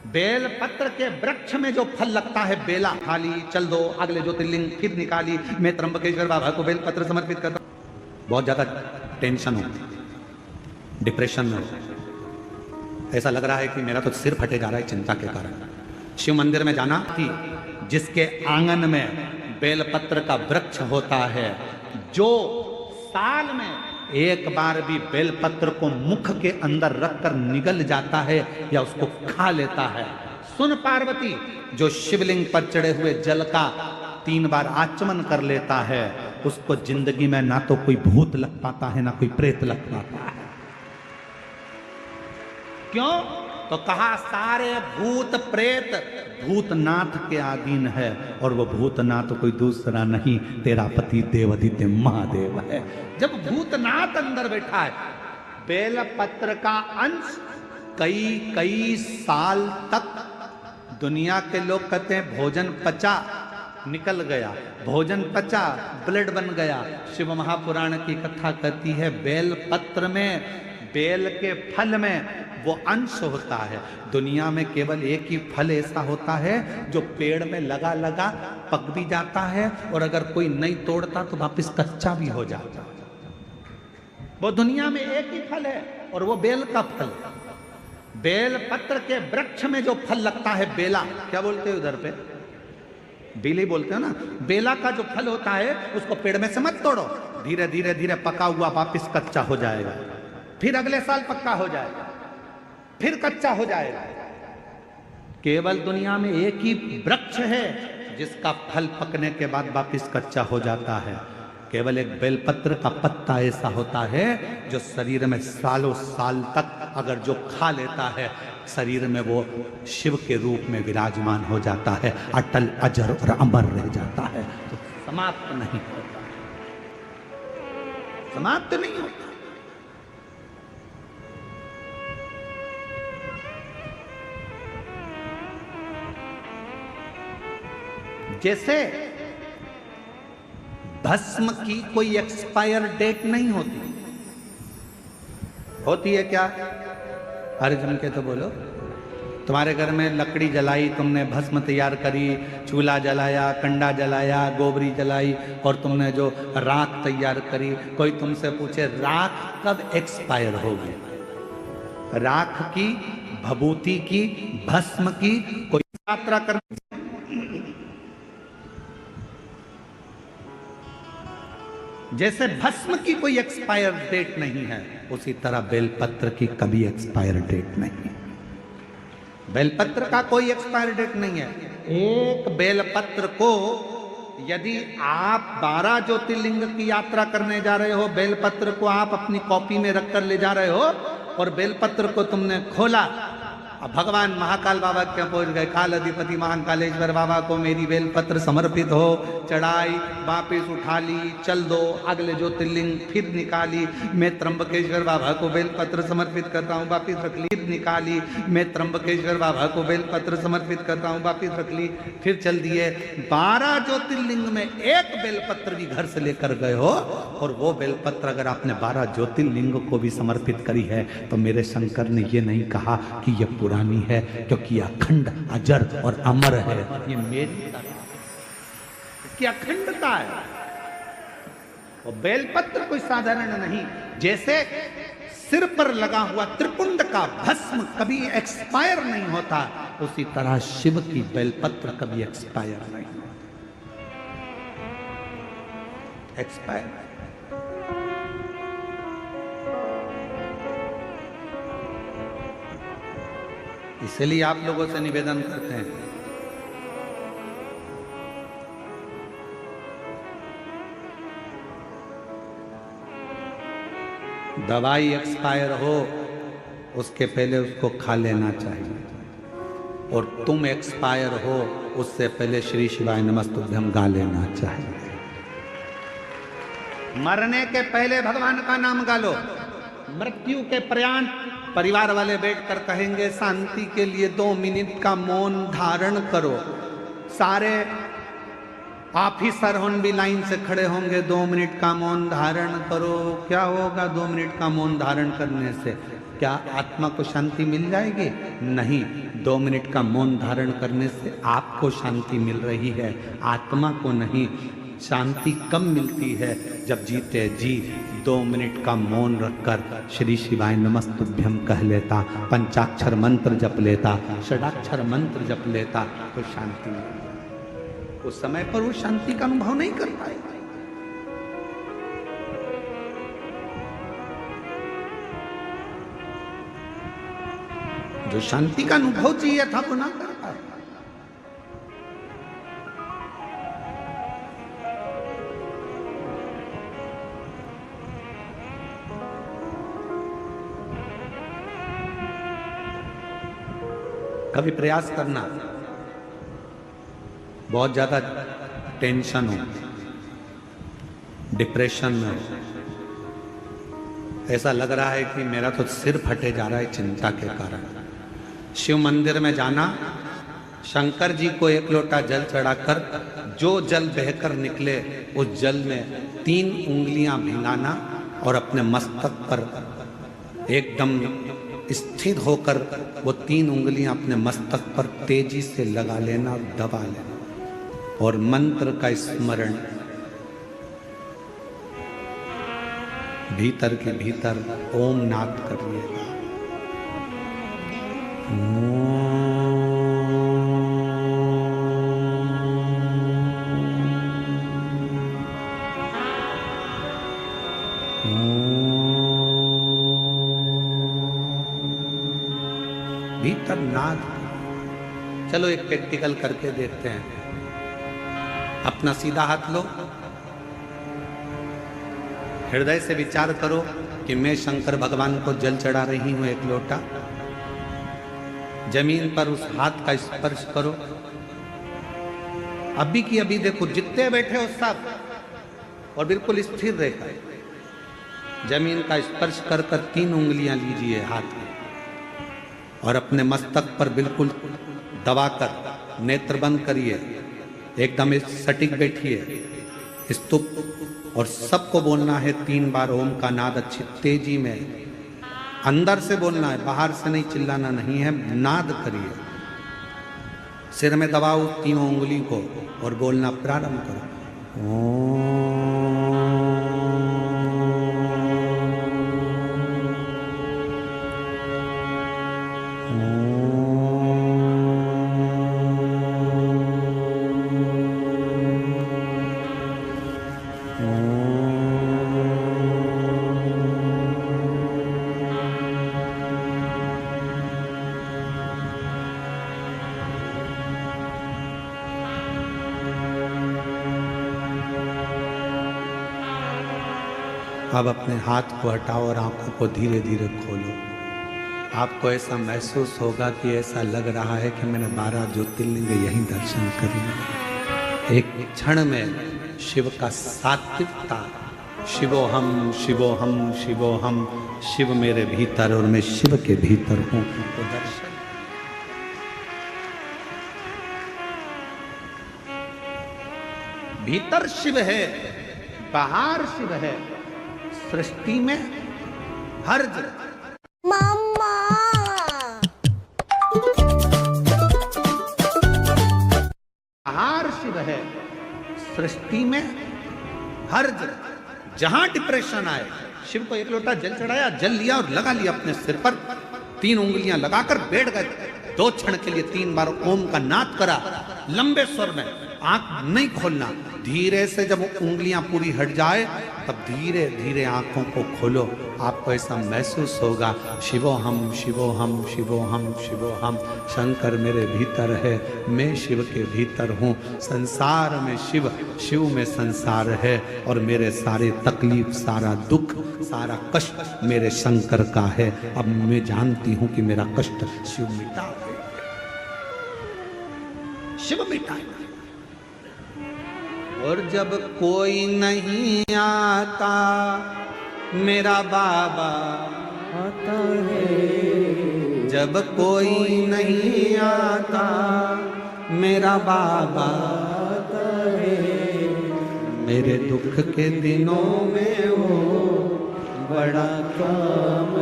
Bell पत्र के वृक्ष में जो फल लगता है बेला, खाली चल दो अगले ज्योतिर्लिंग फिर निकाली, मैं त्र्यंबकेश्वर बाबा को बेल पत्र समर्पित करता हूं। बहुत ज्यादा टेंशन हो, डिप्रेशन में हो, ऐसा लग रहा है कि मेरा तो सिर फटे जा रहा है चिंता के कारण। शिव मंदिर में जाना कि जिसके आंगन में बेलपत्र का वृक्ष होता है, जो साल में एक बार भी बेलपत्र को मुख के अंदर रखकर निगल जाता है या उसको खा लेता है, सुन पार्वती, जो शिवलिंग पर चढ़े हुए जल का 3 बार आचमन कर लेता है, उसको जिंदगी में ना तो कोई भूत लग पाता है ना कोई प्रेत लग पाता है। क्यों? तो कहा सारे भूत प्रेत भूतनाथ के अधीन है, और वो भूतनाथ कोई दूसरा नहीं, तेरा पति देवादित्य महादेव है। जब भूतनाथ अंदर बैठा है, बेलपत्र का अंश कई साल तक दुनिया के लोग कहते हैं भोजन पचा, निकल गया, भोजन पचा, ब्लड बन गया। शिव महापुराण की कथा कहती है बेलपत्र में, बेल के फल में वो अंश होता है। दुनिया में केवल एक ही फल ऐसा होता है जो पेड़ में लगा लगा पक भी जाता है, और अगर कोई नहीं तोड़ता तो वापस कच्चा भी हो जाता है। वो दुनिया में एक ही फल है और वो बेल का फल। बेल पत्र के वृक्ष में जो फल लगता है बेला, क्या बोलते हैं उधर पे, बेली बोलते हैं ना, बेला का जो फल होता है उसको पेड़ में से मत तोड़ो, धीरे धीरे धीरे पका हुआ वापस कच्चा हो जाएगा, फिर अगले साल पक्का हो जाएगा, फिर कच्चा हो जाएगा। केवल दुनिया में एक ही वृक्ष है जिसका फल पकने के बाद वापस कच्चा हो जाता है। केवल एक बेलपत्र का पत्ता ऐसा होता है जो शरीर में सालों साल तक अगर जो खा लेता है, शरीर में वो शिव के रूप में विराजमान हो जाता है, अटल अजर और अमर रह जाता है, तो समाप्त नहीं होता, समाप्त नहीं होता। जैसे भस्म की कोई एक्सपायर डेट नहीं होती, होती है क्या? अरे जम के तो बोलो। तुम्हारे घर में लकड़ी जलाई, तुमने भस्म तैयार करी, चूल्हा जलाया, कंडा जलाया, गोबरी जलाई, और तुमने जो राख तैयार करी, कोई तुमसे पूछे राख कब एक्सपायर होगी? राख की, भभूति की, भस्म की कोई यात्रा करनी, जैसे भस्म की कोई एक्सपायर डेट नहीं है, उसी तरह बेलपत्र की कभी एक्सपायर डेट नहीं है। बेलपत्र का कोई एक्सपायर डेट नहीं है। एक बेलपत्र को यदि आप 12 ज्योतिर्लिंग की यात्रा करने जा रहे हो, बेलपत्र को आप अपनी कॉपी में रखकर ले जा रहे हो, और बेलपत्र को तुमने खोला, अब भगवान महाकाल बाबा क्या पहुंच गए, काल अधिपति महाकालेश्वर बाबा को मेरी बेलपत्र समर्पित हो, चढ़ाई, वापिस उठा ली, चल दो अगले ज्योतिर्लिंग फिर निकाली, मैं त्र्यंबकेश्वर बाबा को बेलपत्र समर्पित करता हूँ, वापिस रख ली, निकाली, मैं त्र्यंबकेश्वर बाबा को बेलपत्र समर्पित करता हूँ, वापिस रख ली, फिर चल दिए। 12 ज्योतिर्लिंग में एक बेलपत्र भी घर से लेकर गए हो, और वो बेलपत्र अगर आपने 12 ज्योतिर्लिंग को भी समर्पित करी है, तो मेरे शंकर ने ये नहीं कहा कि ये पुरानी है, क्योंकि अखंड अजर और अमर है। ये मेरी की अखंडता है। वो बेलपत्र कोई साधारण नहीं। जैसे सिर पर लगा हुआ त्रिपुंड का भस्म कभी एक्सपायर नहीं होता, उसी तरह शिव की बेलपत्र कभी एक्सपायर नहीं होता, एक्सपायर। इसलिए आप लोगों से निवेदन करते हैं, दवाई एक्सपायर हो उसके पहले उसको खा लेना चाहिए, और तुम एक्सपायर हो उससे पहले श्री शिवाय नमस्तुभ्यम गा लेना चाहिए। मरने के पहले भगवान का नाम गा लो, मृत्यु के पर्यंत परिवार वाले बैठकर कहेंगे शांति के लिए 2 मिनट का मौन धारण करो। सारे ऑफिसर होन भी लाइन से खड़े होंगे, 2 मिनट का मौन धारण करो। क्या होगा 2 मिनट का मौन धारण करने से? क्या आत्मा को शांति मिल जाएगी? नहीं। 2 मिनट का मौन धारण करने से आपको शांति मिल रही है, आत्मा को नहीं। शांति कब मिलती है? जब जीते जी 2 मिनट का मौन रखकर श्री शिवाय नमस्तुभ्यम कह लेता, पंचाक्षर मंत्र जप लेता, षडाक्षर मंत्र जप लेता, तो शांति मिलती। उस समय पर वो शांति का अनुभव नहीं कर पाएगा। जो शांति का अनुभव चाहिए था वो ना कर पाए। कभी प्रयास करना, बहुत ज्यादा टेंशन हो, डिप्रेशन में हो, ऐसा लग रहा है कि मेरा तो सिर फटे जा रहा है चिंता के कारण, शिव मंदिर में जाना, शंकर जी को 1 लोटा जल चढ़ाकर जो जल बहकर निकले उस जल में 3 उंगलियां भिंगाना और अपने मस्तक पर एकदम स्थिर होकर वो 3 उंगलियां अपने मस्तक पर तेजी से लगा लेना, दबा लेना और मंत्र का स्मरण भीतर के भीतर ओम नाद करिएगा। भीतर नाद। चलो एक प्रैक्टिकल करके देखते हैं। अपना सीधा हाथ लो, हृदय से विचार करो कि मैं शंकर भगवान को जल चढ़ा रही हूं 1 लोटा। जमीन पर उस हाथ का स्पर्श करो। अभी की अभी देखो, जितने बैठे हो सब, और बिल्कुल स्थिर रहकर जमीन का स्पर्श कर 3 उंगलियां लीजिए हाथ में और अपने मस्तक पर बिल्कुल दबाकर नेत्र बंद करिए, एकदम सटीक बैठिए स्तुप, और सबको बोलना है 3 बार ओम का नाद अच्छी तेजी में, अंदर से बोलना है, बाहर से नहीं, चिल्लाना नहीं है, नाद करिए। सिर में दबाओ 3 उंगली को और बोलना प्रारंभ करो। अब अपने हाथ को हटाओ और आंखों को धीरे धीरे खोलो। आपको ऐसा महसूस होगा कि ऐसा लग रहा है कि मैंने 12 ज्योतिर्लिंग यहीं दर्शन कर लिए। एक क्षण में शिव का सात्विकता, शिवोहम शिवोहम शिवोहम, शिव मेरे भीतर और मैं शिव के भीतर हूं, तो दर्शन। भीतर शिव है, बाहर शिव है, सृष्टि में हर जगह। मम्मा बाहर शिव है, सृष्टि में हर जगह। जहां डिप्रेशन आए, शिव को 1 लोटा जल चढ़ाया, जल लिया और लगा लिया अपने सिर पर, 3 उंगलियां लगाकर बैठ गए। 2 क्षण के लिए 3 बार ओम का नाद करा, लंबे स्वर में, आंख नहीं खोलना। धीरे से जब उंगलियां पूरी हट जाए तब धीरे धीरे आंखों को खोलो। आपको ऐसा महसूस होगा, शिवोहम शिवोहम शिवोहम शिवोहम, शंकर मेरे भीतर है, मैं शिव के भीतर हूँ। संसार में शिव, शिव में संसार है, और मेरे सारे तकलीफ, सारा दुख, सारा कष्ट मेरे शंकर का है। अब मैं जानती हूँ कि मेरा कष्ट शिव मिटा, शिव मिटाएगा। और जब कोई नहीं आता मेरा बाबा आता है, जब कोई नहीं आता मेरा बाबा आता है, मेरे दुख के दिनों में वो बड़ा काम